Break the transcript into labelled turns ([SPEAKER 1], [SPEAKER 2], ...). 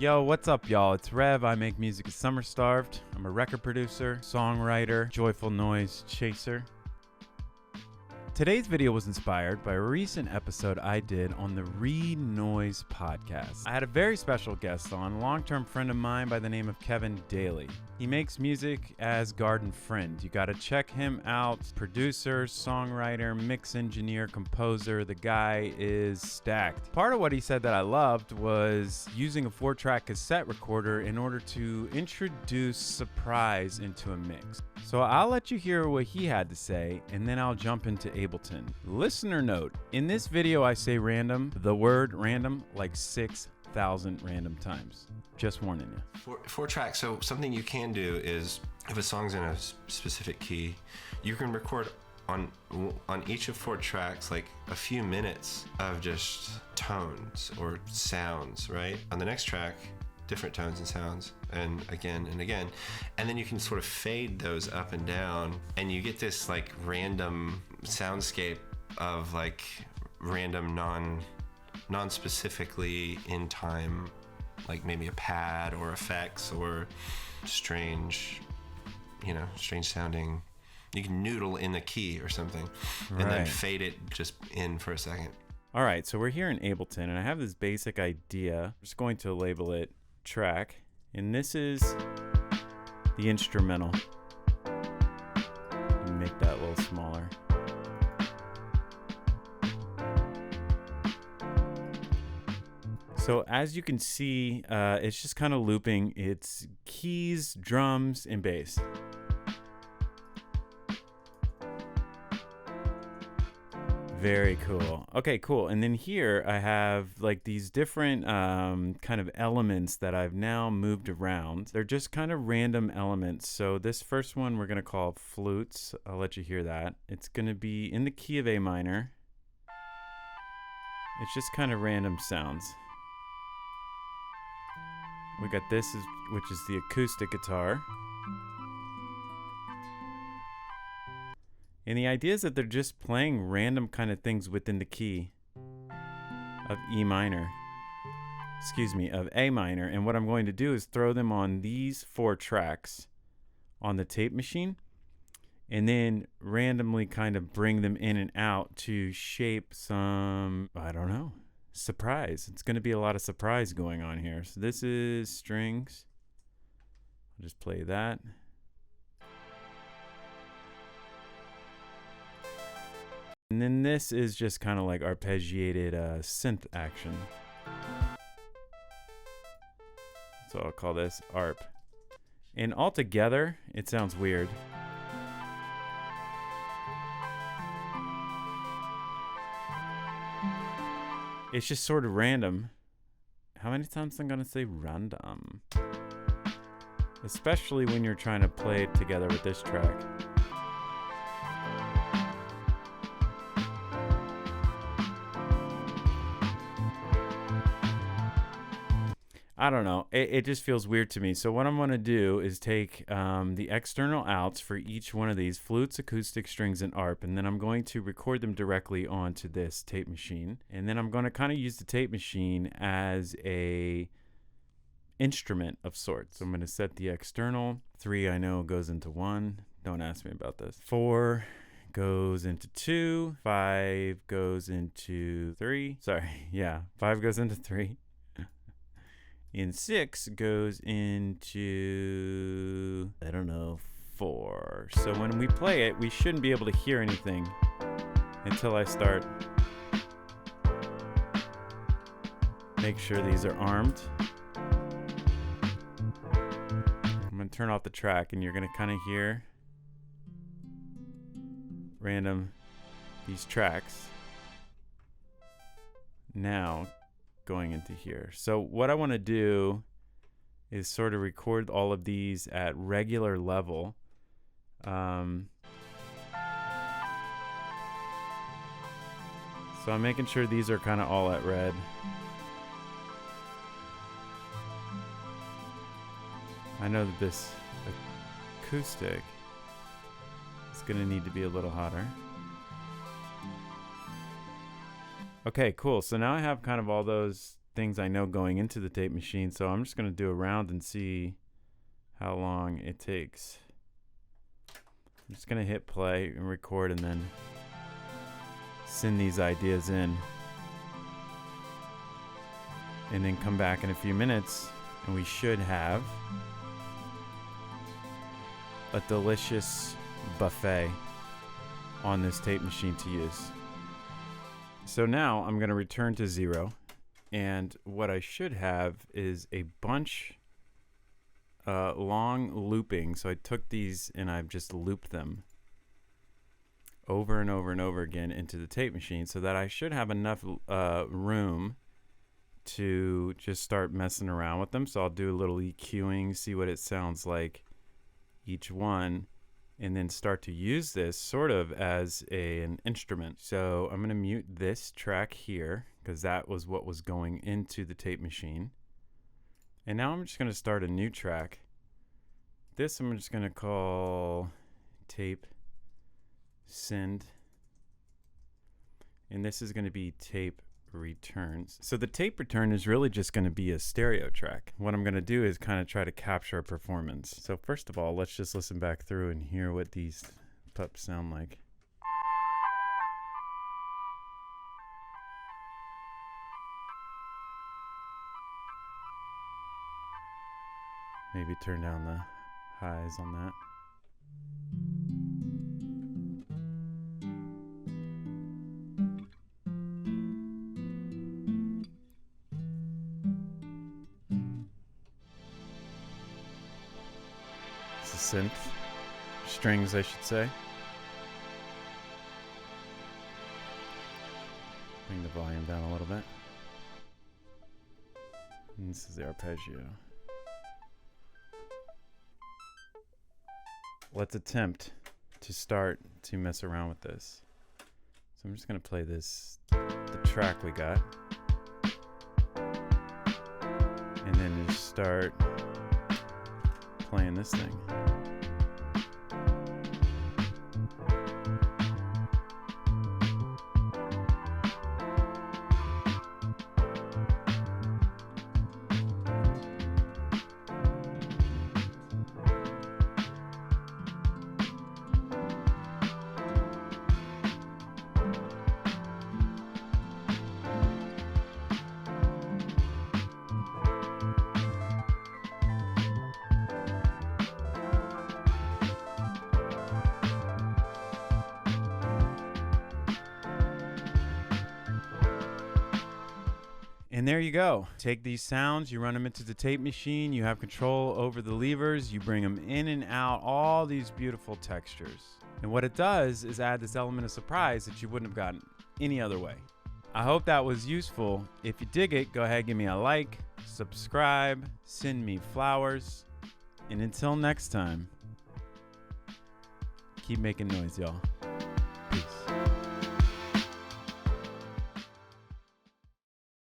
[SPEAKER 1] Yo, what's up, y'all? It's Rev. I make music at Summer Starved. I'm a record producer, songwriter, joyful noise chaser. Today's video was inspired by a recent episode I did on the Read Noise podcast. I had a very special guest on, a long-term friend of mine by the name of Kevin Dailey. He makes music as Garden Friend. You gotta check him out. Producer, songwriter, mix engineer, composer. The guy is stacked. Part of what he said that I loved was using a 4-track cassette recorder in order to introduce surprise into a mix. So I'll let you hear what he had to say, and then I'll jump into Ableton. Listener note, in this video I say random, the word random, like 6,000 random times. Just warning you.
[SPEAKER 2] Four tracks. So something you can do is, if a song's in a specific key, you can record on each of 4 tracks like a few minutes of just tones or sounds, right? On the next track, different tones and sounds, and again and again, and then you can sort of fade those up and down, and you get this like random soundscape of like random non-specifically in time, like maybe a pad or effects or strange sounding. You can noodle in the key or something, and then fade it just in for a second.
[SPEAKER 1] All right, so we're here in Ableton, and I have this basic idea. I'm just going to label it track, and this is the instrumental. Make that a little smaller. So as you can see, it's just kind of looping. It's keys, drums, and bass. Very cool. Okay, cool. And then here I have like these different kind of elements that I've now moved around. They're just kind of random elements. So this first one we're going to call Flutes. I'll let you hear that. It's going to be in the key of A minor. It's just kind of random sounds. We got this, which is the acoustic guitar. And the idea is that they're just playing random kind of things within the key of E minor. Of A minor. And what I'm going to do is throw them on these 4 tracks on the tape machine, and then randomly kind of bring them in and out to shape some, I don't know, surprise. It's going to be a lot of surprise going on here. So this is strings. I'll just play that. And then this is just kind of like arpeggiated synth action. So I'll call this ARP. And altogether, it sounds weird. It's just sort of random. How many times am I gonna say random? Especially when you're trying to play it together with this track. I don't know. It just feels weird to me. So what I'm going to do is take the external outs for each one of these, flutes, acoustic, strings, and ARP, and then I'm going to record them directly onto this tape machine. And then I'm going to kind of use the tape machine as a instrument of sorts. So I'm going to set the external. 3 I know goes into 1. Don't ask me about this. 4 goes into 2. 5 goes into 3. 5 goes into 3. And 6 goes into, 4. So when we play it, we shouldn't be able to hear anything until I start. Make sure these are armed. I'm going to turn off the track, and you're going to kind of hear these tracks. Now, going into here. So what I want to do is sort of record all of these at regular level. So I'm making sure these are kind of all at red. I know that this acoustic is going to need to be a little hotter. Okay, cool. So now I have kind of all those things I know going into the tape machine, so I'm just going to do a round and see how long it takes. I'm just going to hit play and record and then send these ideas in. And then come back in a few minutes and we should have a delicious buffet on this tape machine to use. So now I'm going to return to 0, and what I should have is a bunch long looping. So I took these and I've just looped them over and over and over again into the tape machine, so that I should have enough room to just start messing around with them. So I'll do a little EQing, see what it sounds like each one, and then start to use this sort of as an instrument. So I'm going to mute this track here because that was what was going into the tape machine. And now I'm just going to start a new track. This I'm just going to call tape send. And this is going to be tape returns. So the tape return is really just going to be a stereo track. What I'm going to do is kind of try to capture a performance. So first of all, let's just listen back through and hear what these pups sound like. Maybe turn down the highs on that. Synth strings, I should say. Bring the volume down a little bit. And this is the arpeggio. Let's attempt to start to mess around with this. So I'm just going to play this, the track we got, and then just start playing this thing. And there you go. Take these sounds, you run them into the tape machine, you have control over the levers, you bring them in and out, all these beautiful textures. And what it does is add this element of surprise that you wouldn't have gotten any other way. I hope that was useful. If you dig it, go ahead, give me a like, subscribe, send me flowers. And until next time, keep making noise, y'all. Peace.